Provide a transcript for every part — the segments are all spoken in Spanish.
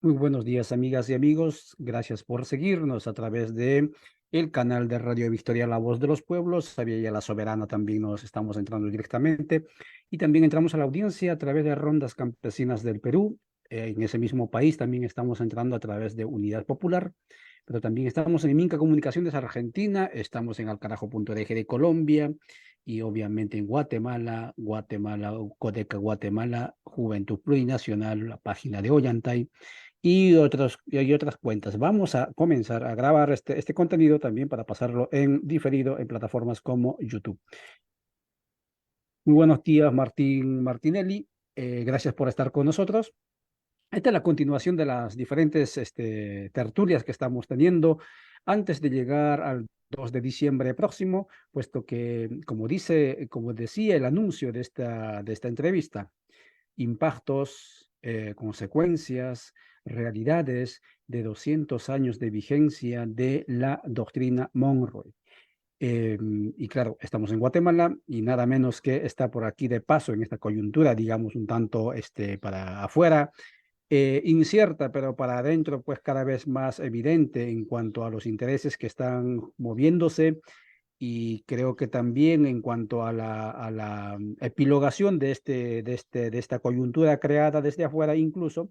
Muy buenos días, amigas y amigos. Gracias por seguirnos a través de el canal de Radio Victoria, La Voz de los Pueblos. Sabía La Soberana también nos estamos entrando directamente. Y también entramos a la audiencia a través de Rondas Campesinas del Perú. En ese mismo país también estamos entrando a través de Unidad Popular. Pero también estamos en Minca Comunicaciones Argentina, estamos en Alcarajo.org de Colombia y obviamente en Guatemala, Codeca Guatemala, Juventud Plurinacional, la página de Ollantay y otras cuentas. Vamos a comenzar a grabar este contenido también para pasarlo en diferido en plataformas como YouTube. Muy buenos días, Martín Martinelli. Gracias por estar con nosotros. Esta es la continuación de las diferentes tertulias que estamos teniendo antes de llegar al 2 de diciembre próximo, puesto que, como decía el anuncio de esta entrevista, impactos, consecuencias, realidades de 200 años de vigencia de la doctrina Monroe. Y claro, estamos en Guatemala y nada menos que está por aquí de paso en esta coyuntura, digamos, un tanto para afuera, incierta, pero para adentro, pues cada vez más evidente en cuanto a los intereses que están moviéndose y creo que también en cuanto a la epilogación de esta coyuntura creada desde afuera, incluso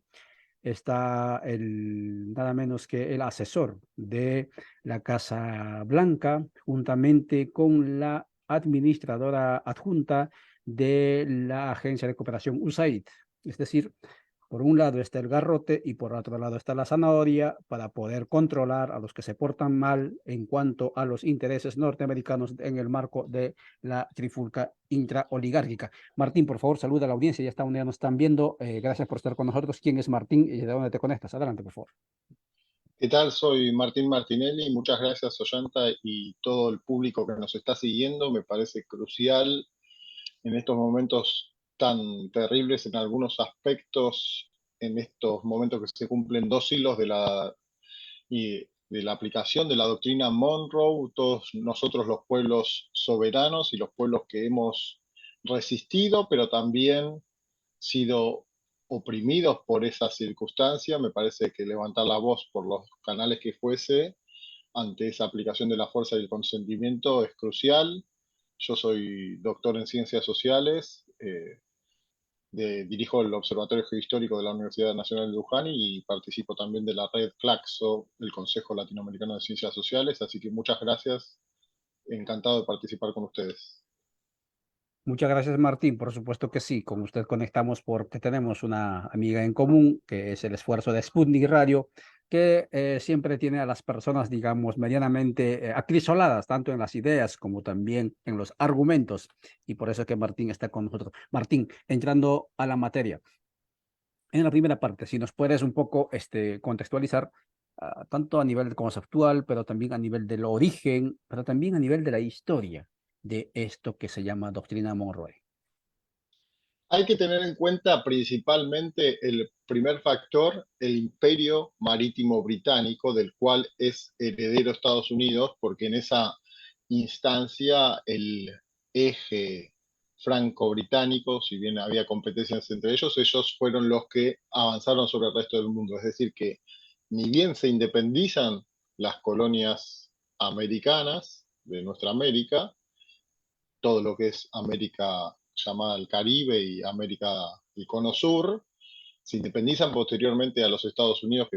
está nada menos que el asesor de la Casa Blanca, juntamente con la administradora adjunta de la Agencia de Cooperación USAID. Es decir, por un lado está el garrote y por otro lado está la zanahoria para poder controlar a los que se portan mal en cuanto a los intereses norteamericanos en el marco de la trifulca intraoligárquica. Martín, por favor, saluda a la audiencia, ya está donde ya nos están viendo. Gracias por estar con nosotros. ¿Quién es Martín y de dónde te conectas? Adelante, por favor. ¿Qué tal? Soy Martín Martinelli. Muchas gracias, Ollanta, y todo el público que nos está siguiendo. Me parece crucial en estos momentos tan terribles en algunos aspectos, en estos momentos que se cumplen 2 siglos de la aplicación de la doctrina Monroe, todos nosotros los pueblos soberanos y los pueblos que hemos resistido, pero también sido oprimidos por esa circunstancia, me parece que levantar la voz por los canales que fuese ante esa aplicación de la fuerza y el consentimiento es crucial. Yo soy doctor en ciencias sociales, dirijo el Observatorio Geohistórico de la Universidad Nacional de Luján y participo también de la red CLACSO, el Consejo Latinoamericano de Ciencias Sociales, así que muchas gracias, encantado de participar con ustedes. Muchas gracias, Martín. Por supuesto que sí, con usted conectamos porque tenemos una amiga en común, que es el esfuerzo de Sputnik Radio, que siempre tiene a las personas, digamos, medianamente acrisoladas, tanto en las ideas como también en los argumentos. Y por eso es que Martín está con nosotros. Martín, entrando a la materia. En la primera parte, si nos puedes un poco contextualizar, tanto a nivel conceptual, pero también a nivel del origen, pero también a nivel de la historia de esto que se llama doctrina Monroe. Hay que tener en cuenta principalmente el primer factor, el imperio marítimo británico, del cual es heredero Estados Unidos, porque en esa instancia el eje franco-británico, si bien había competencias entre ellos fueron los que avanzaron sobre el resto del mundo. Es decir, que ni bien se independizan las colonias americanas de nuestra América, todo lo que es América llamada el Caribe y América, el Cono Sur, se independizan posteriormente a los Estados Unidos,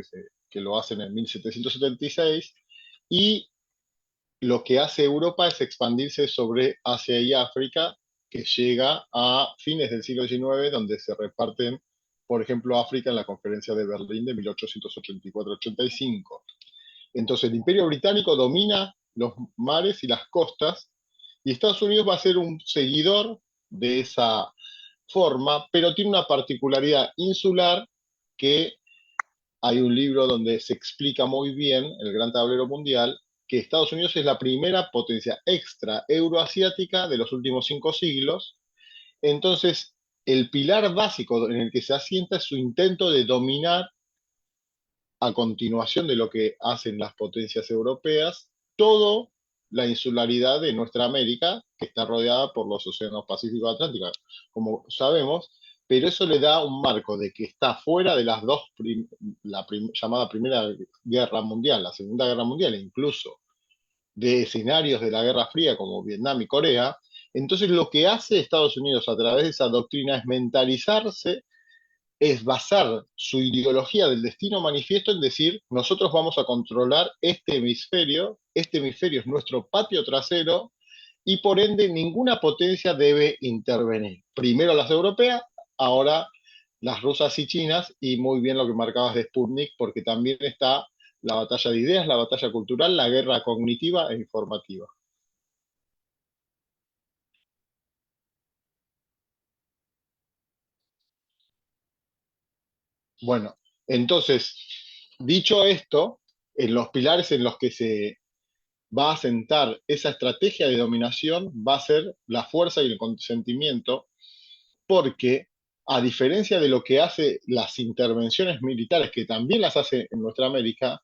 que lo hacen en 1776, y lo que hace Europa es expandirse sobre Asia y África, que llega a fines del siglo XIX, donde se reparten, por ejemplo, África en la Conferencia de Berlín de 1884-85. Entonces el Imperio Británico domina los mares y las costas y Estados Unidos va a ser un seguidor de esa forma, pero tiene una particularidad insular que hay un libro donde se explica muy bien, el Gran Tablero Mundial, que Estados Unidos es la primera potencia extra euroasiática de los últimos 5 siglos. Entonces, el pilar básico en el que se asienta es su intento de dominar a continuación de lo que hacen las potencias europeas, toda la insularidad de nuestra América, que está rodeada por los océanos Pacífico y Atlántico, como sabemos, pero eso le da un marco de que está fuera de las dos, llamada Primera Guerra Mundial, la Segunda Guerra Mundial, e incluso de escenarios de la Guerra Fría como Vietnam y Corea. Entonces lo que hace Estados Unidos a través de esa doctrina es mentalizarse, es basar su ideología del destino manifiesto en decir, nosotros vamos a controlar este hemisferio es nuestro patio trasero, y por ende ninguna potencia debe intervenir. Primero las europeas, ahora las rusas y chinas, y muy bien lo que marcabas de Sputnik, porque también está la batalla de ideas, la batalla cultural, la guerra cognitiva e informativa. Bueno, entonces, dicho esto, en los pilares en los que se va a sentar esa estrategia de dominación va a ser la fuerza y el consentimiento, porque a diferencia de lo que hace las intervenciones militares, que también las hace en nuestra América,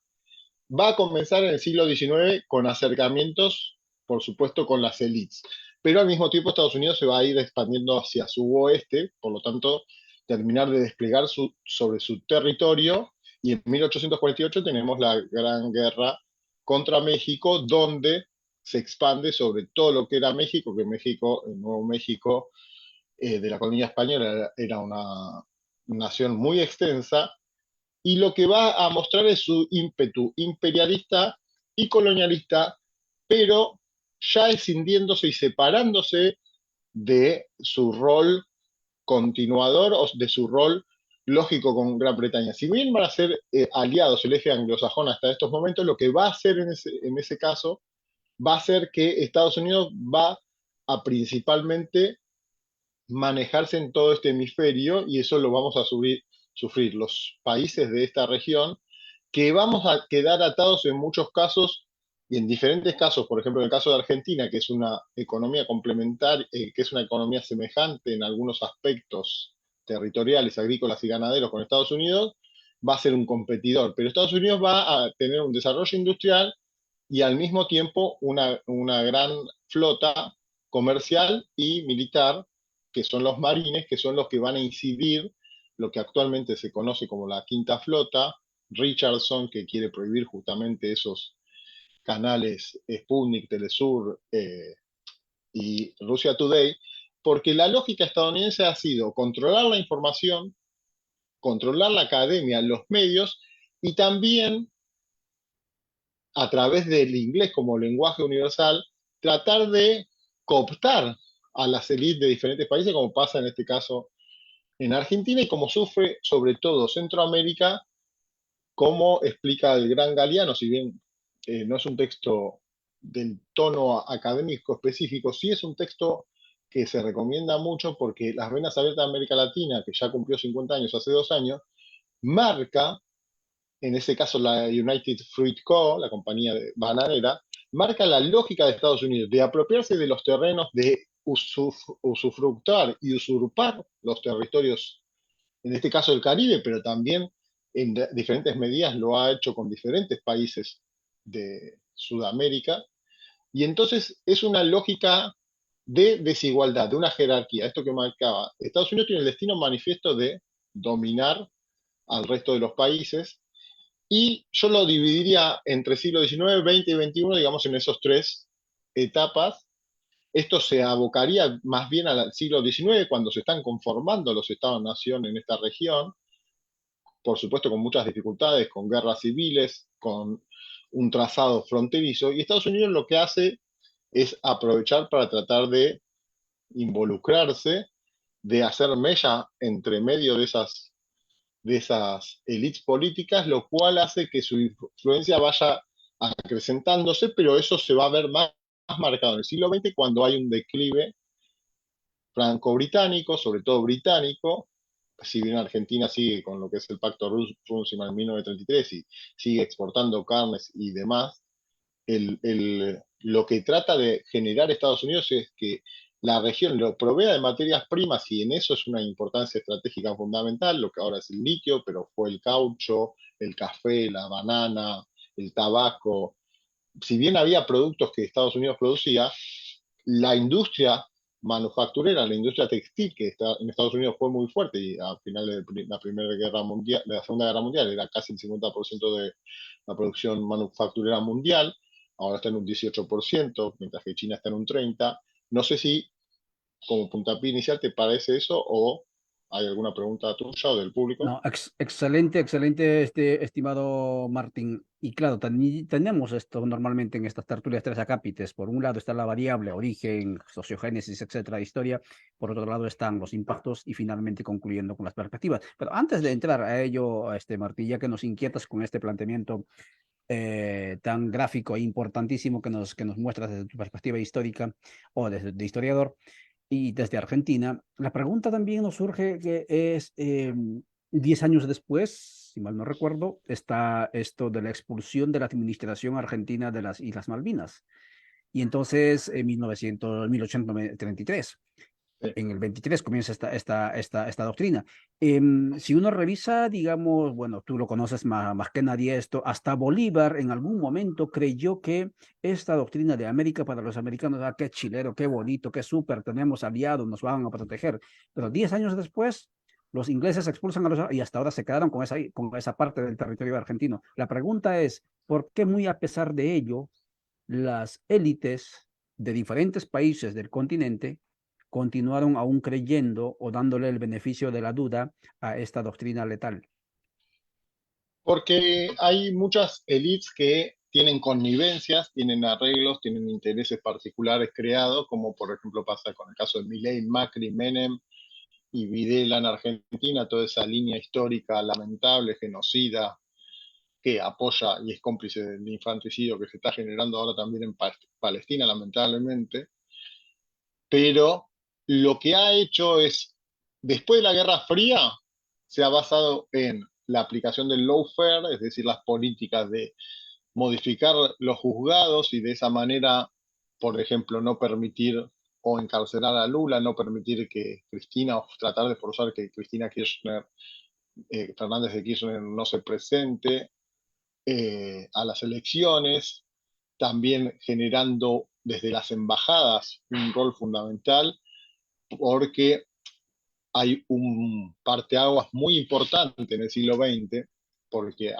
va a comenzar en el siglo XIX con acercamientos, por supuesto, con las élites. Pero al mismo tiempo Estados Unidos se va a ir expandiendo hacia su oeste, por lo tanto, terminar de desplegar sobre su territorio. Y en 1848 tenemos la Gran Guerra contra México, donde se expande sobre todo lo que era México, que México, el Nuevo México de la colonia española, era una nación muy extensa, y lo que va a mostrar es su ímpetu imperialista y colonialista, pero ya escindiéndose y separándose de su rol continuador o de su rol lógico con Gran Bretaña. Si bien van a ser aliados el eje anglosajón hasta estos momentos, lo que va a hacer en ese caso va a ser que Estados Unidos va a principalmente manejarse en todo este hemisferio, y eso lo vamos a sufrir los países de esta región, que vamos a quedar atados en muchos casos y en diferentes casos. Por ejemplo, en el caso de Argentina, que es una economía complementaria, que es una economía semejante en algunos aspectos territoriales, agrícolas y ganaderos con Estados Unidos, va a ser un competidor, pero Estados Unidos va a tener un desarrollo industrial y al mismo tiempo una gran flota comercial y militar, que son los marines, que son los que van a incidir lo que actualmente se conoce como la Quinta Flota, Richardson, que quiere prohibir justamente esos canales Sputnik, Telesur y Russia Today, porque la lógica estadounidense ha sido controlar la información, controlar la academia, los medios, y también a través del inglés como lenguaje universal, tratar de cooptar a las élites de diferentes países, como pasa en este caso en Argentina y como sufre sobre todo Centroamérica, como explica el gran Galeano, si bien no es un texto del tono académico específico, sí es un texto que se recomienda mucho porque Las Venas Abiertas de América Latina, que ya cumplió 50 años hace 2 años, marca, en ese caso la United Fruit Co., la compañía bananera, marca la lógica de Estados Unidos de apropiarse de los terrenos, de usufructar y usurpar los territorios, en este caso el Caribe, pero también en diferentes medidas lo ha hecho con diferentes países de Sudamérica. Y entonces es una lógica de desigualdad, de una jerarquía. Esto que marcaba, Estados Unidos tiene el destino manifiesto de dominar al resto de los países, y yo lo dividiría entre siglo XIX, XX y XXI, digamos, en esos tres etapas. Esto se abocaría más bien al siglo XIX, cuando se están conformando los Estados-nación en esta región, por supuesto con muchas dificultades, con guerras civiles, con un trazado fronterizo, y Estados Unidos lo que hace es aprovechar para tratar de involucrarse, de hacer mella entre medio de esas élites políticas, lo cual hace que su influencia vaya acrecentándose, pero eso se va a ver más marcado en el siglo XX, cuando hay un declive franco-británico, sobre todo británico. Si bien Argentina sigue con lo que es el pacto Runciman en 1933 y sigue exportando carnes y demás, lo que trata de generar Estados Unidos es que la región lo provea de materias primas, y en eso es una importancia estratégica fundamental, lo que ahora es el litio, pero fue el caucho, el café, la banana, el tabaco. Si bien había productos que Estados Unidos producía, la industria manufacturera, la industria textil, que está, en Estados Unidos fue muy fuerte y a finales de la Primera Guerra Mundial, de la Segunda Guerra Mundial, era casi el 50% de la producción manufacturera mundial, ahora está en un 18%, mientras que China está en un 30%. No sé si como puntapié inicial te parece eso o hay alguna pregunta tuya o del público. No, excelente, excelente, estimado Martín. Y claro, tenemos esto normalmente en estas tertulias tres acápites. Por un lado está la variable, origen, sociogénesis, etcétera, historia. Por otro lado están los impactos y finalmente concluyendo con las perspectivas. Pero antes de entrar a ello, Martín, ya que nos inquietas con este planteamiento tan gráfico e importantísimo que nos muestras desde tu perspectiva histórica o desde de historiador, y desde Argentina, la pregunta también nos surge que es, 10 años después, si mal no recuerdo, está esto de la expulsión de la administración argentina de las Islas Malvinas. Y entonces, en 1833, Sí. en el 23 comienza esta doctrina. Si uno revisa, digamos, bueno, tú lo conoces más que nadie esto, hasta Bolívar en algún momento creyó que esta doctrina de América para los americanos, qué chilero, qué bonito, qué súper, tenemos aliados, nos van a proteger. Pero 10 años después, los ingleses expulsan a los y hasta ahora se quedaron con esa parte del territorio argentino. La pregunta es, ¿por qué muy a pesar de ello, las élites de diferentes países del continente continuaron aún creyendo o dándole el beneficio de la duda a esta doctrina letal? Porque hay muchas élites que tienen connivencias, tienen arreglos, tienen intereses particulares creados, como por ejemplo pasa con el caso de Milei, Macri, Menem y Videla en Argentina, toda esa línea histórica lamentable, genocida, que apoya y es cómplice del infanticidio que se está generando ahora también en Palestina, lamentablemente. Pero lo que ha hecho es, después de la Guerra Fría, se ha basado en la aplicación del lawfare, es decir, las políticas de modificar los juzgados y de esa manera, por ejemplo, no permitir o encarcelar a Lula, no permitir que Cristina, o tratar de forzar que Cristina Kirchner, Fernández de Kirchner no se presente a las elecciones, también generando desde las embajadas un rol fundamental, porque hay un parteaguas muy importante en el siglo XX, porque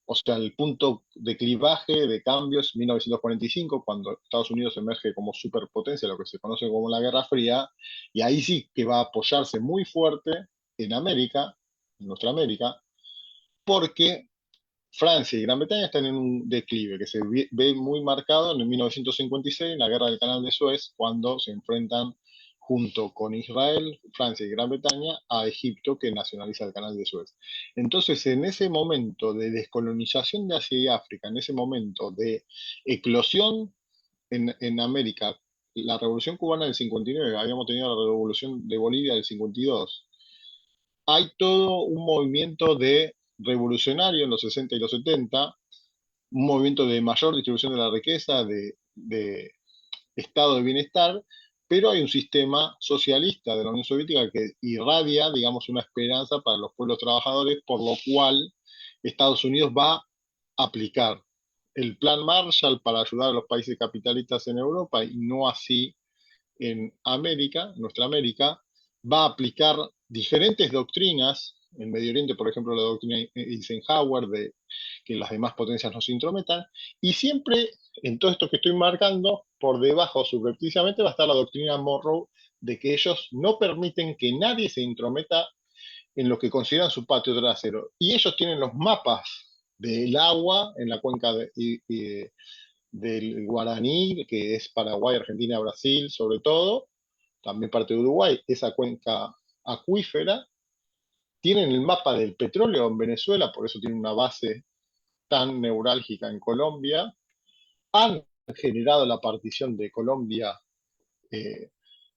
o sea, el punto de clivaje, de cambios, 1945, cuando Estados Unidos emerge como superpotencia, lo que se conoce como la Guerra Fría, y ahí sí que va a apoyarse muy fuerte en América, en nuestra América, porque Francia y Gran Bretaña están en un declive que se ve muy marcado en 1956, en la Guerra del Canal de Suez, cuando se enfrentan junto con Israel, Francia y Gran Bretaña a Egipto, que nacionaliza el Canal de Suez. Entonces, en ese momento de descolonización de Asia y África, en ese momento de eclosión en América, la Revolución Cubana del 59, habíamos tenido la Revolución de Bolivia del 52, hay todo un movimiento de revolucionario en los 60 y los 70, un movimiento de mayor distribución de la riqueza, de estado de bienestar, pero hay un sistema socialista de la Unión Soviética que irradia, digamos, una esperanza para los pueblos trabajadores, por lo cual Estados Unidos va a aplicar el plan Marshall para ayudar a los países capitalistas en Europa y no así en América, nuestra América, va a aplicar diferentes doctrinas, en Medio Oriente, por ejemplo, la doctrina Eisenhower de que las demás potencias no se intrometan, y siempre en todo esto que estoy marcando, por debajo subrepticiamente va a estar la doctrina Monroe de que ellos no permiten que nadie se intrometa en lo que consideran su patio trasero. Y ellos tienen los mapas del agua en la cuenca del Guaraní, que es Paraguay, Argentina, Brasil, sobre todo, también parte de Uruguay, esa cuenca acuífera. Tienen el mapa del petróleo en Venezuela, por eso tienen una base tan neurálgica en Colombia. Han generado la partición de Colombia, eh,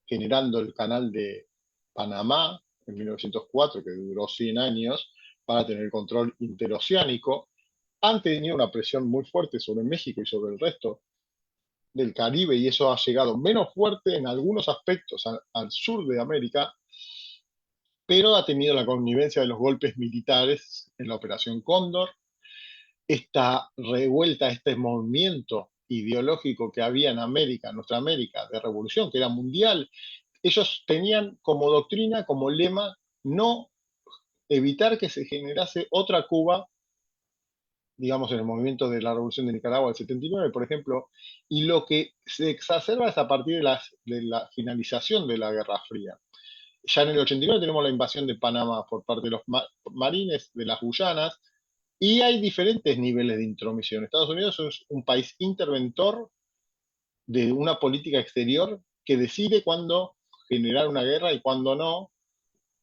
generando el canal de Panamá en 1904, que duró 100 años, para tener control interoceánico. Han tenido una presión muy fuerte sobre México y sobre el resto del Caribe y eso ha llegado menos fuerte en algunos aspectos al sur de América, pero ha tenido la connivencia de los golpes militares en la Operación Cóndor, esta revuelta, este movimiento ideológico que había en América, en nuestra América, de revolución, que era mundial, ellos tenían como doctrina, como lema, no evitar que se generase otra Cuba, digamos, en el movimiento de la Revolución de Nicaragua del 79, por ejemplo, y lo que se exacerba es a partir de la finalización de la Guerra Fría. Ya en el 89 tenemos la invasión de Panamá por parte de los marines de las Guyanas, y hay diferentes niveles de intromisión. Estados Unidos es un país interventor de una política exterior que decide cuándo generar una guerra y cuándo no,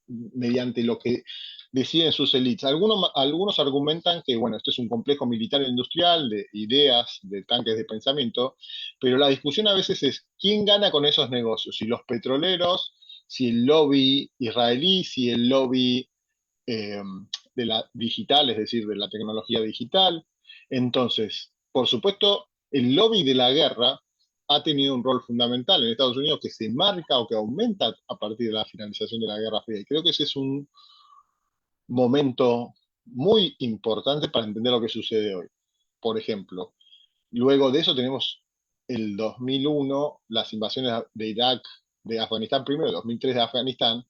mediante lo que deciden sus élites. Algunos argumentan que, bueno, esto es un complejo militar e industrial de ideas, de tanques de pensamiento, pero la discusión a veces es quién gana con esos negocios, si los petroleros, si el lobby israelí, si el lobby eh, de la digital, es decir, de la tecnología digital. Entonces, por supuesto, el lobby de la guerra ha tenido un rol fundamental en Estados Unidos que se marca o que aumenta a partir de la finalización de la Guerra Fría. Y creo que ese es un momento muy importante para entender lo que sucede hoy. Por ejemplo, luego de eso tenemos el 2001, las invasiones de Irak, de Afganistán primero, 2003 de Afganistán,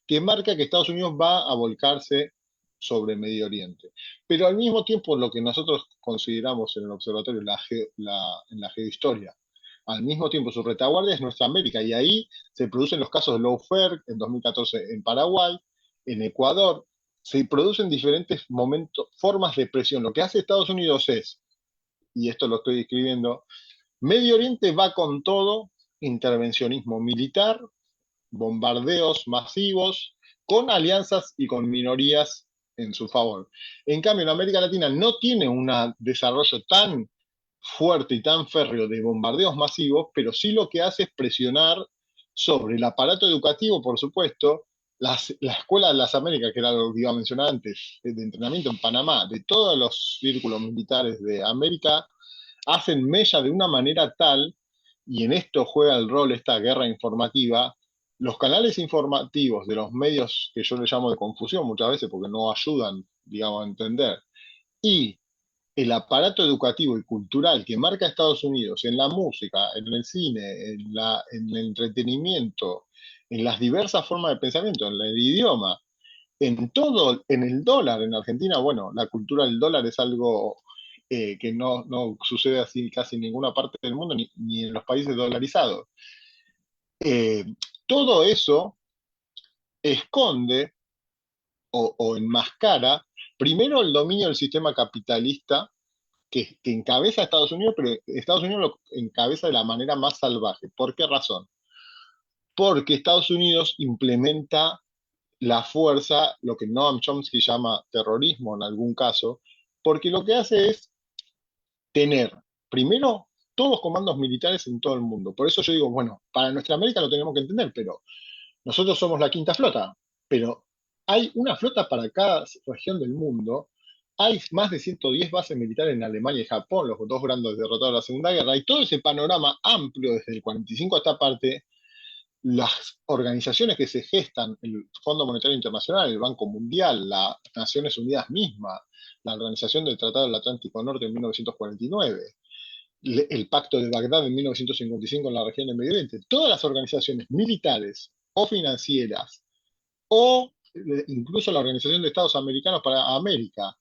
que marca que Estados Unidos va a volcarse sobre Medio Oriente. Pero al mismo tiempo, lo que nosotros consideramos en el observatorio, en la geohistoria, al mismo tiempo su retaguardia es nuestra América, y ahí se producen los casos de lawfare en 2014 en Paraguay, en Ecuador, se producen diferentes momentos, formas de presión. Lo que hace Estados Unidos es, y esto lo estoy escribiendo, Medio Oriente va con todo, intervencionismo militar, bombardeos masivos, con alianzas y con minorías en su favor. En cambio, en América Latina no tiene un desarrollo tan fuerte y tan férreo de bombardeos masivos, pero sí lo que hace es presionar sobre el aparato educativo, por supuesto, la Escuela de las Américas, que era lo que iba a mencionar antes, de entrenamiento en Panamá, de todos los círculos militares de América, hacen mella de una manera tal, y en esto juega el rol esta guerra informativa, los canales informativos de los medios que yo le llamo de confusión muchas veces porque no ayudan, digamos, a entender, y el aparato educativo y cultural que marca Estados Unidos en la música, en el cine, en el entretenimiento, en las diversas formas de pensamiento, en el idioma, en todo, en el dólar, en Argentina, bueno, la cultura del dólar es algo que no sucede así casi en ninguna parte del mundo, ni en los países dolarizados. Eh, Todo eso esconde o enmascara, primero, el dominio del sistema capitalista que encabeza a Estados Unidos, pero Estados Unidos lo encabeza de la manera más salvaje. ¿Por qué razón? Porque Estados Unidos implementa la fuerza, lo que Noam Chomsky llama terrorismo en algún caso, porque lo que hace es tener, primero, todos los comandos militares en todo el mundo. Por eso yo digo, bueno, para nuestra América lo tenemos que entender, pero nosotros somos la quinta flota, pero hay una flota para cada región del mundo. Hay más de 110 bases militares en Alemania y Japón, los dos grandes derrotados de la Segunda Guerra, y todo ese panorama amplio desde el 45 a esta parte, las organizaciones que se gestan, el Fondo Monetario Internacional, el Banco Mundial, las Naciones Unidas misma, la Organización del Tratado del Atlántico Norte en 1949, el Pacto de Bagdad en 1955 en la región de Medio Oriente, todas las organizaciones militares o financieras o incluso la Organización de Estados Americanos para América,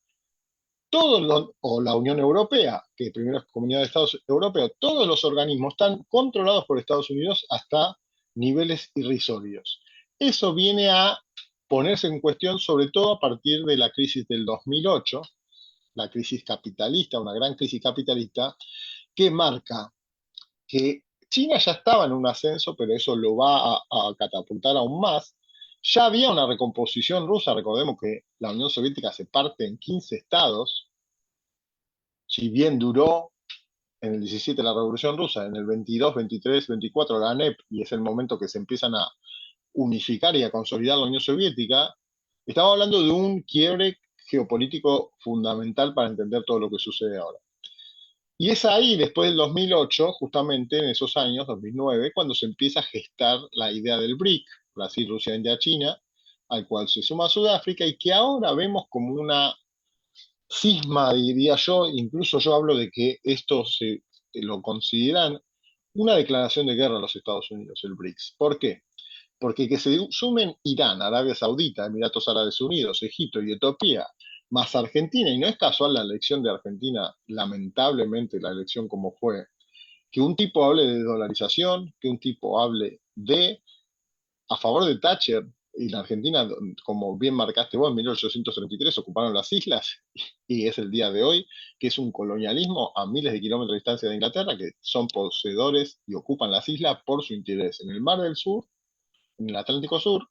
o la Unión Europea, que primero es Comunidad de Estados Europeos, todos los organismos están controlados por Estados Unidos hasta niveles irrisorios. Eso viene a ponerse en cuestión sobre todo a partir de la crisis del 2008, la crisis capitalista, una gran crisis capitalista, que marca que China ya estaba en un ascenso, pero eso lo va a catapultar aún más. Ya había una recomposición rusa, recordemos que la Unión Soviética se parte en 15 estados, si bien duró en el 17 la Revolución Rusa, en el 22, 23, 24 la ANEP, y es el momento que se empiezan a unificar y a consolidar la Unión Soviética, estamos hablando de un quiebre geopolítico fundamental para entender todo lo que sucede ahora. Y es ahí, después del 2008, justamente en esos años, 2009, cuando se empieza a gestar la idea del BRIC, Brasil, Rusia, India, China, al cual se suma Sudáfrica, y que ahora vemos como una cisma, diría yo. Incluso yo hablo de que esto lo consideran una declaración de guerra a los Estados Unidos, el BRICS. ¿Por qué? Porque que se sumen Irán, Arabia Saudita, Emiratos Árabes Unidos, Egipto y Etiopía, más Argentina, y no es casual la elección de Argentina, lamentablemente la elección como fue, que un tipo hable de dolarización, que un tipo hable de a favor de Thatcher, y la Argentina, como bien marcaste vos, en 1833 ocuparon las islas, y es el día de hoy, que es un colonialismo a miles de kilómetros de distancia de Inglaterra, que son poseedores y ocupan las islas por su interés en el Mar del Sur, en el Atlántico Sur,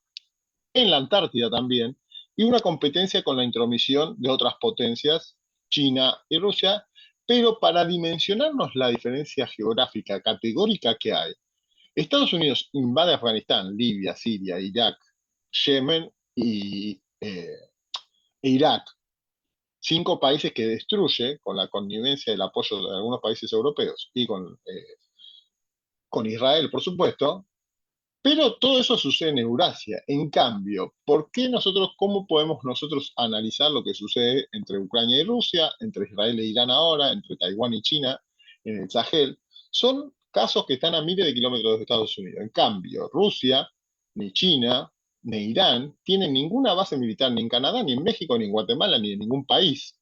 en la Antártida también, y una competencia con la intromisión de otras potencias, China y Rusia, pero para dimensionarnos la diferencia geográfica categórica que hay, Estados Unidos invade Afganistán, Libia, Siria, Irak, Yemen e Irak, 5 países que destruye con la connivencia y el apoyo de algunos países europeos y con Israel, por supuesto, pero todo eso sucede en Eurasia. En cambio, ¿por qué nosotros, cómo podemos nosotros analizar lo que sucede entre Ucrania y Rusia, entre Israel e Irán ahora, entre Taiwán y China, en el Sahel? Son casos que están a miles de kilómetros de Estados Unidos. En cambio, Rusia, ni China, ni Irán tienen ninguna base militar ni en Canadá, ni en México, ni en Guatemala, ni en ningún país.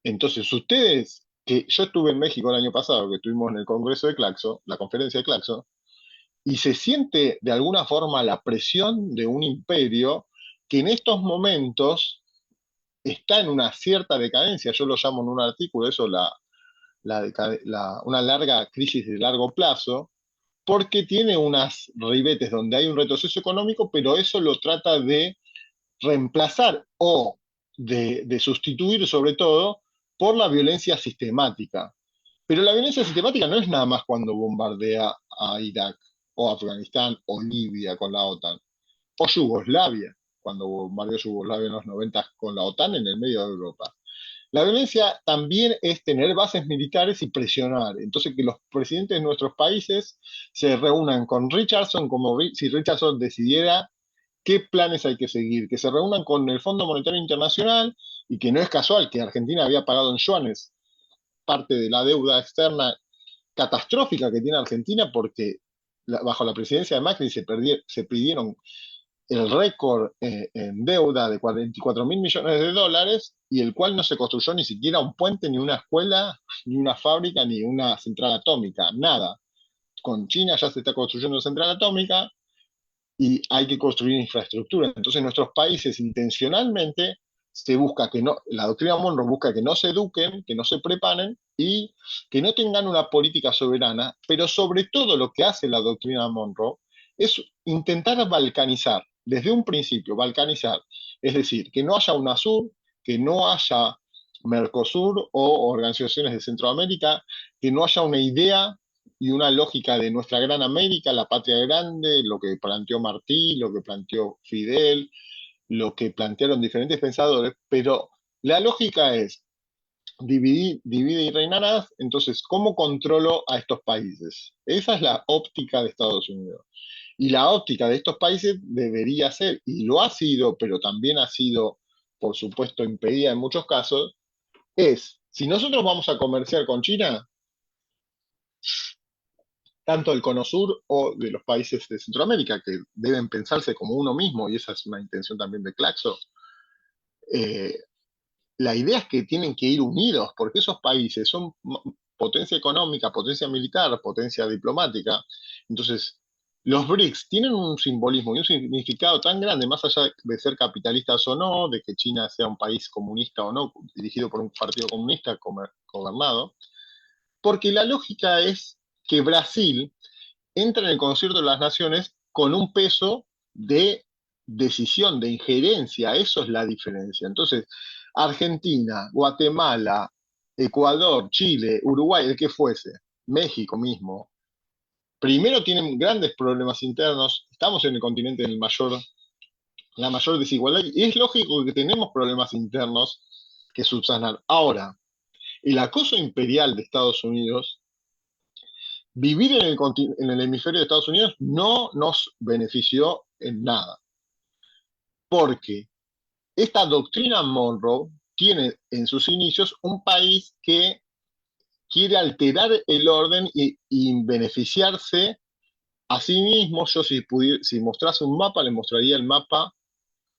Entonces, ustedes, que yo estuve en México el año pasado, que estuvimos en el Congreso de Claxo, la conferencia de Claxo, y se siente de alguna forma la presión de un imperio que en estos momentos está en una cierta decadencia. Yo lo llamo en un artículo, eso una larga crisis de largo plazo, porque tiene unas ribetes donde hay un retroceso económico, pero eso lo trata de reemplazar o de sustituir sobre todo por la violencia sistemática. Pero la violencia sistemática no es nada más cuando bombardea a Irak, o Afganistán, o Libia con la OTAN, o Yugoslavia, cuando bombardeó Yugoslavia en los 90 con la OTAN en el medio de Europa. La violencia también es tener bases militares y presionar. Entonces, que los presidentes de nuestros países se reúnan con Richardson, como si Richardson decidiera qué planes hay que seguir, que se reúnan con el Fondo Monetario Internacional, y que no es casual que Argentina había pagado en yuanes parte de la deuda externa catastrófica que tiene Argentina, porque bajo la presidencia de Macri se pidieron el récord en deuda de 44.000 millones de dólares, y el cual no se construyó ni siquiera un puente, ni una escuela, ni una fábrica, ni una central atómica, nada. Con China ya se está construyendo una central atómica y hay que construir infraestructura. Entonces nuestros países intencionalmente se busca que no, la doctrina Monroe busca que no se eduquen, que no se preparen y que no tengan una política soberana, pero sobre todo lo que hace la doctrina Monroe es intentar balcanizar, desde un principio, balcanizar, es decir, que no haya UNASUR, que no haya Mercosur o organizaciones de Centroamérica, que no haya una idea y una lógica de nuestra gran América, la patria grande, lo que planteó Martí, lo que planteó Fidel, lo que plantearon diferentes pensadores, pero la lógica es dividir, divide y reinarás. Entonces, ¿cómo controlo a estos países? Esa es la óptica de Estados Unidos. Y la óptica de estos países debería ser, y lo ha sido, pero también ha sido, por supuesto, impedida en muchos casos, es, si nosotros vamos a comerciar con China, tanto del Cono Sur o de los países de Centroamérica, que deben pensarse como uno mismo, y esa es una intención también de Claxo, eh, la idea es que tienen que ir unidos, porque esos países son potencia económica, potencia militar, potencia diplomática. Entonces, los BRICS tienen un simbolismo y un significado tan grande, más allá de ser capitalistas o no, de que China sea un país comunista o no, dirigido por un partido comunista gobernado, porque la lógica es que Brasil entra en el concierto de las naciones con un peso de decisión, de injerencia. Eso es la diferencia. Entonces, Argentina, Guatemala, Ecuador, Chile, Uruguay, el que fuese, México mismo, primero tienen grandes problemas internos. Estamos en el continente en la mayor desigualdad, y es lógico que tenemos problemas internos que subsanar. Ahora, el acoso imperial de Estados Unidos, vivir en el hemisferio de Estados Unidos no nos benefició en nada, porque esta doctrina Monroe tiene en sus inicios un país que quiere alterar el orden y beneficiarse a sí mismo. Yo si mostrase un mapa, le mostraría el mapa,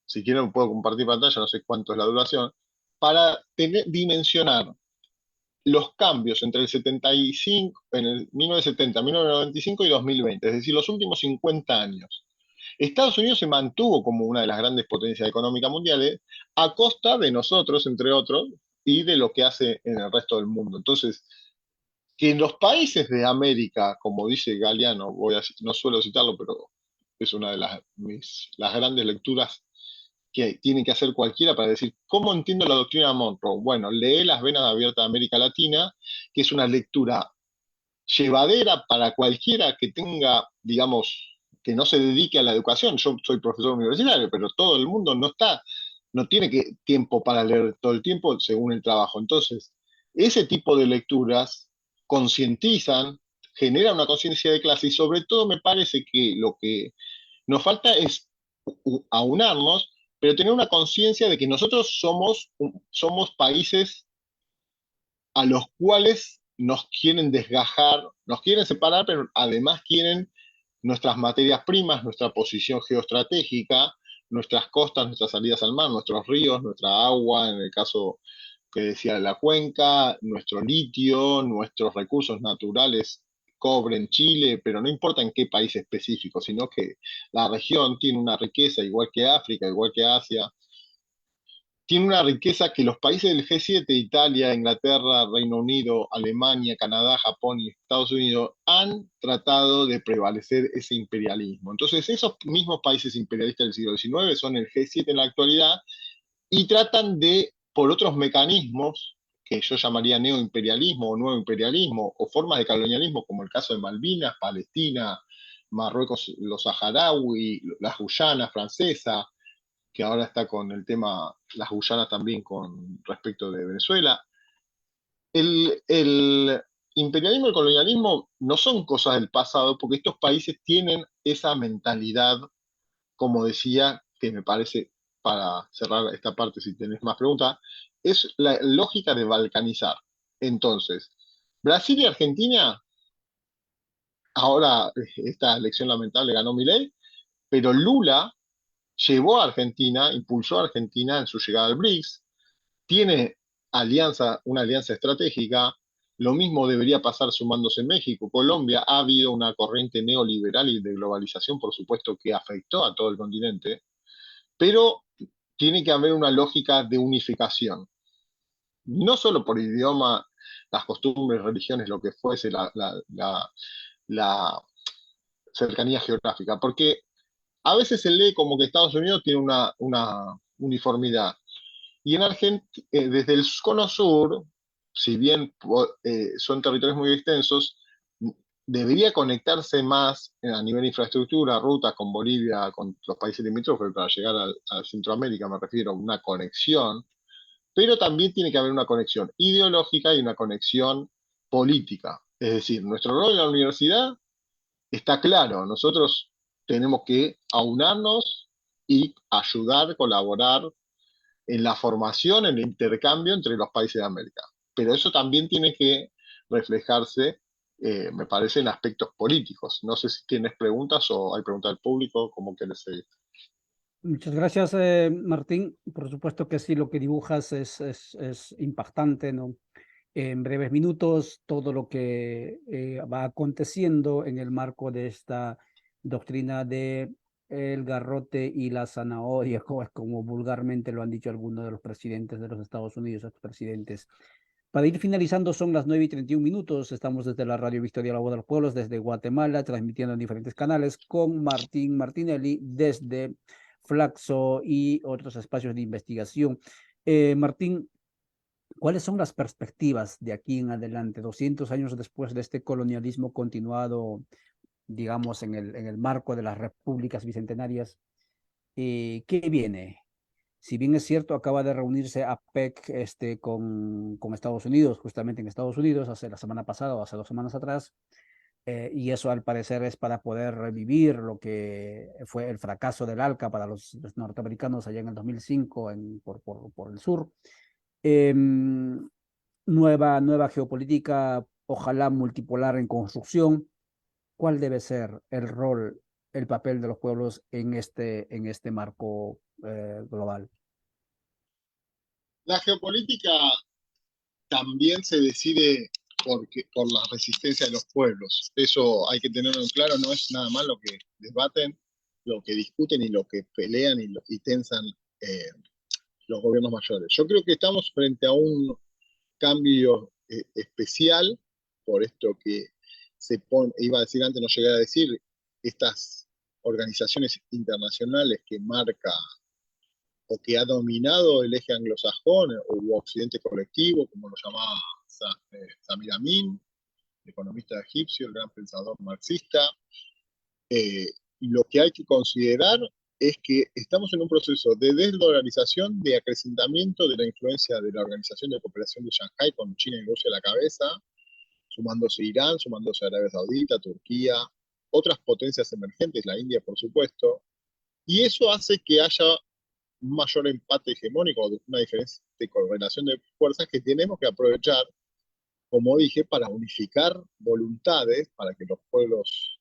si quieren puedo compartir pantalla, no sé cuánto es la duración, para dimensionar los cambios entre el 75, en el 1970, 1995 y 2020, es decir, los últimos 50 años. Estados Unidos se mantuvo como una de las grandes potencias económicas mundiales a costa de nosotros, entre otros, y de lo que hace en el resto del mundo. Entonces, que en los países de América, como dice Galeano, no suelo citarlo, pero es una de las grandes lecturas que tiene que hacer cualquiera para decir, ¿cómo entiendo la doctrina Monroe? Bueno, lee Las Venas Abiertas de América Latina, que es una lectura llevadera para cualquiera que tenga, digamos, que no se dedique a la educación. Yo soy profesor universitario, pero todo el mundo no tiene tiempo para leer todo el tiempo según el trabajo. Entonces, ese tipo de lecturas concientizan, generan una conciencia de clase y sobre todo me parece que lo que nos falta es aunarnos, pero tener una conciencia de que nosotros somos países a los cuales nos quieren desgajar, nos quieren separar, pero además quieren nuestras materias primas, nuestra posición geoestratégica, nuestras costas, nuestras salidas al mar, nuestros ríos, nuestra agua, en el caso que decía de la cuenca, nuestro litio, nuestros recursos naturales, cobre en Chile, pero no importa en qué país específico, sino que la región tiene una riqueza igual que África, igual que Asia, tiene una riqueza que los países del G7, Italia, Inglaterra, Reino Unido, Alemania, Canadá, Japón y Estados Unidos, han tratado de prevalecer ese imperialismo. Entonces, esos mismos países imperialistas del siglo XIX son el G7 en la actualidad y tratan de, por otros mecanismos, que yo llamaría neoimperialismo o nuevo imperialismo, o formas de colonialismo, como el caso de Malvinas, Palestina, Marruecos, los saharaui, las Guyanas francesas, que ahora está con el tema, las Guyanas también con respecto de Venezuela. El imperialismo y el colonialismo no son cosas del pasado, porque estos países tienen esa mentalidad, como decía, que me parece, para cerrar esta parte, si tenés más preguntas, es la lógica de balcanizar. Entonces, Brasil y Argentina, ahora esta elección lamentable ganó Milei, pero Lula llevó a Argentina, impulsó a Argentina en su llegada al BRICS, tiene una alianza estratégica, lo mismo debería pasar sumándose México, Colombia, ha habido una corriente neoliberal y de globalización, por supuesto, que afectó a todo el continente, pero tiene que haber una lógica de unificación, no solo por idioma, las costumbres, religiones, lo que fuese, la cercanía geográfica, porque a veces se lee como que Estados Unidos tiene una uniformidad. Y en Argentina, desde el cono sur, si bien son territorios muy extensos, debería conectarse más a nivel de infraestructura, rutas con Bolivia, con los países limítrofes para llegar a Centroamérica, me refiero a una conexión, pero también tiene que haber una conexión ideológica y una conexión política. Es decir, nuestro rol en la universidad está claro, nosotros tenemos que aunarnos y ayudar, colaborar en la formación, en el intercambio entre los países de América. Pero eso también tiene que reflejarse, me parece, en aspectos políticos. No sé si tienes preguntas o hay preguntas del público, como quieres seguir. Muchas gracias, Martín. Por supuesto que sí, lo que dibujas es impactante, ¿no? En breves minutos, todo lo que va aconteciendo en el marco de esta doctrina de el garrote y la zanahoria, como vulgarmente lo han dicho algunos de los presidentes de los Estados Unidos, expresidentes. Para ir finalizando, son las 9:31 minutos. Estamos desde la Radio Victoria La Voz de los Pueblos, desde Guatemala, transmitiendo en diferentes canales con Martín Martinelli desde Flaxo y otros espacios de investigación. Martín, ¿cuáles son las perspectivas de aquí en adelante, 200 años después de este colonialismo continuado, digamos, en el marco de las repúblicas bicentenarias? ¿Qué viene? Si bien es cierto, acaba de reunirse APEC con Estados Unidos, justamente en Estados Unidos, hace la semana pasada o hace 2 semanas atrás, y eso al parecer es para poder revivir lo que fue el fracaso del ALCA para los norteamericanos allá en el 2005 por el sur. Eh, nueva geopolítica, ojalá multipolar en construcción. ¿Cuál debe ser el rol, el papel de los pueblos en este marco global? La geopolítica también se decide por la resistencia de los pueblos. Eso hay que tenerlo en claro, no es nada más lo que debaten, lo que discuten y lo que pelean y tensan eh, los gobiernos mayores. Yo creo que estamos frente a un cambio especial por esto que se pone, iba a decir antes, no llegué a decir, estas organizaciones internacionales que marca o que ha dominado el eje anglosajón o occidente colectivo, como lo llamaba Samir Amin, el economista egipcio, el gran pensador marxista. Y lo que hay que considerar es que estamos en un proceso de desdolarización, de acrecentamiento de la influencia de la Organización de Cooperación de Shanghái, con China y Rusia a la cabeza, sumándose Irán, sumándose Arabia Saudita, Turquía, otras potencias emergentes, la India, por supuesto, y eso hace que haya un mayor empate hegemónico, una diferencia de correlación de fuerzas que tenemos que aprovechar, como dije, para unificar voluntades, para que los pueblos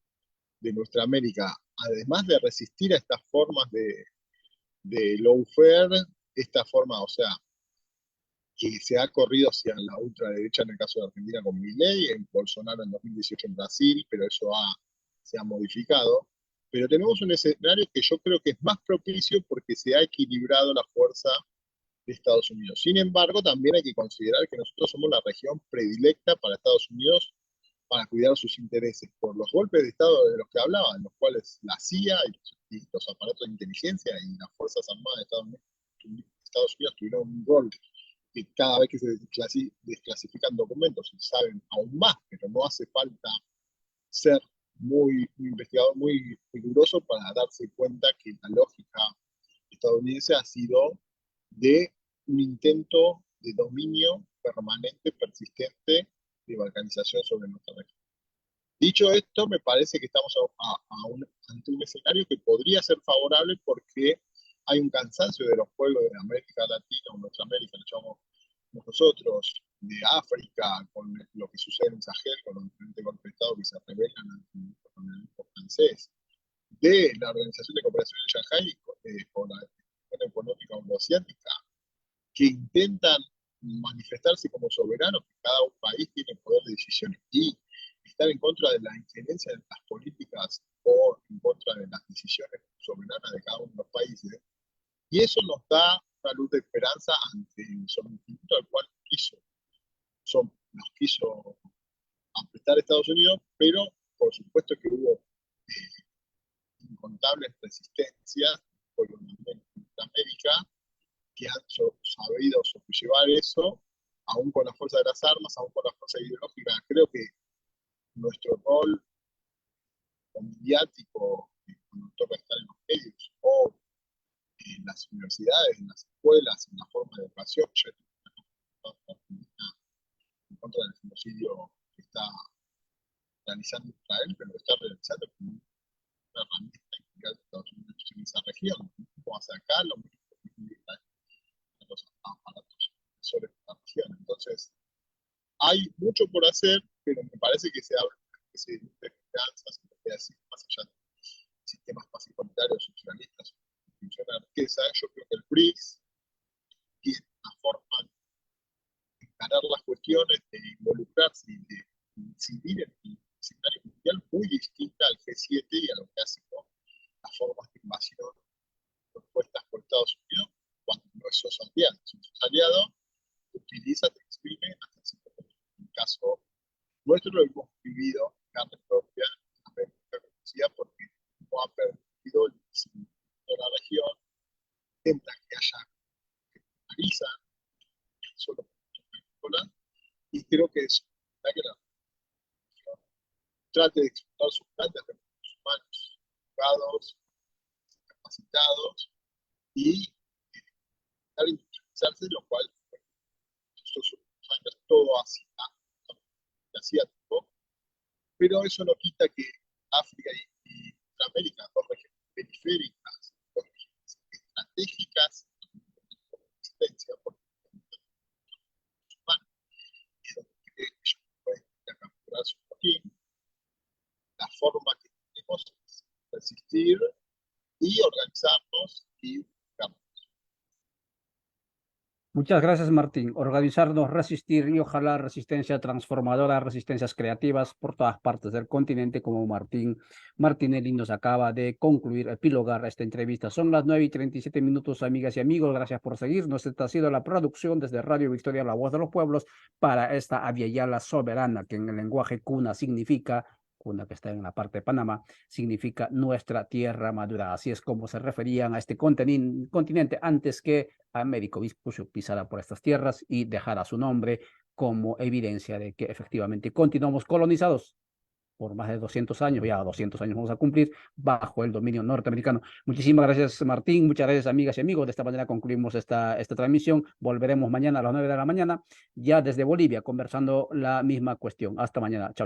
de nuestra América, además de resistir a estas formas de lawfare, esta forma, o sea, que se ha corrido hacia la ultraderecha en el caso de Argentina con Milei, en Bolsonaro en 2018 en Brasil, pero eso se ha modificado. Pero tenemos un escenario que yo creo que es más propicio porque se ha equilibrado la fuerza de Estados Unidos. Sin embargo, también hay que considerar que nosotros somos la región predilecta para Estados Unidos para cuidar sus intereses por los golpes de Estado de los que hablaba, en los cuales la CIA y los aparatos de inteligencia y las Fuerzas Armadas de Estados Unidos tuvieron un rol que cada vez que se desclasifican documentos se saben aún más, pero no hace falta ser un investigador muy riguroso para darse cuenta que la lógica estadounidense ha sido de un intento de dominio permanente, persistente, de balcanización sobre nuestra región. Dicho esto, me parece que estamos ante un escenario que podría ser favorable porque hay un cansancio de los pueblos de América Latina o Norteamérica, lo llamamos nosotros, de África, con lo que sucede en Sahel, con los diferentes golpes de Estado que se rebelan ante el colonialismo francés, de la Organización de Cooperación de Shanghái con la Unión Económica Euroasiática, que intentan manifestarse como soberanos, que cada un país tiene poder de decisión y estar en contra de la injerencia de las políticas o en contra de las decisiones soberanas de cada uno de los países. Y eso nos da una luz de esperanza ante el sometimiento al cual nos quiso apretar Estados Unidos, pero por supuesto que hubo incontables resistencias por América que han sabido sobrellevar eso, aún con la fuerza de las armas, aún con la fuerza ideológica. Creo que nuestro rol mediático, cuando toca estar en los medios o en las universidades, en las escuelas, en la forma de educación, en contra del genocidio que está realizando Israel, pero lo está realizando como una herramienta integral de Estados Unidos en esa región. Como hace acá, lo mismo que los aparatos sobre la región. Entonces, hay mucho por hacer, pero me parece que se habla que se de esperanzas, más allá de sistemas pacificitarios socialistas, funciona la riqueza. Yo creo que el BRICS tiene una forma de encarar las cuestiones, de involucrarse y de incidir en el escenario mundial muy distinta al G7 y a lo que ha sido las formas de invasión propuestas por Estados Unidos cuando no es sos aliado. Si sos aliado, utiliza, te exprime hasta cierto punto. En el caso nuestro lo hemos vivido en carne propia, en la conocida porque no ha permitido el crecimiento de la región, intenta que haya que analiza solo agrícola, y creo que es que la región trate de explotar sus grandes recursos humanos, educados, capacitados y industrializarse, lo cual estos últimos años todo asiático, pero eso no quita que África y América, dos regiones periféricas, dos regiones estratégicas de existencia, porque Muchas gracias, Martín. Organizarnos, resistir y ojalá resistencia transformadora, resistencias creativas por todas partes del continente, como Martín Martinelli nos acaba de concluir, epilogar esta entrevista. Son las 9:37, amigas y amigos. Gracias por seguirnos. Esta ha sido la producción desde Radio Victoria, La Voz de los Pueblos, para esta Aviala Soberana, que en el lenguaje cuna significa, cuna que está en la parte de Panamá, significa nuestra tierra madura. Así es como se referían a este continente antes que Américo Vespucio pisara por estas tierras y dejara su nombre como evidencia de que efectivamente continuamos colonizados por más de 200 años, ya 200 años vamos a cumplir, bajo el dominio norteamericano. Muchísimas gracias, Martín, muchas gracias, amigas y amigos. De esta manera concluimos esta transmisión. Volveremos mañana a las 9 de la mañana, ya desde Bolivia, conversando la misma cuestión. Hasta mañana. Chao.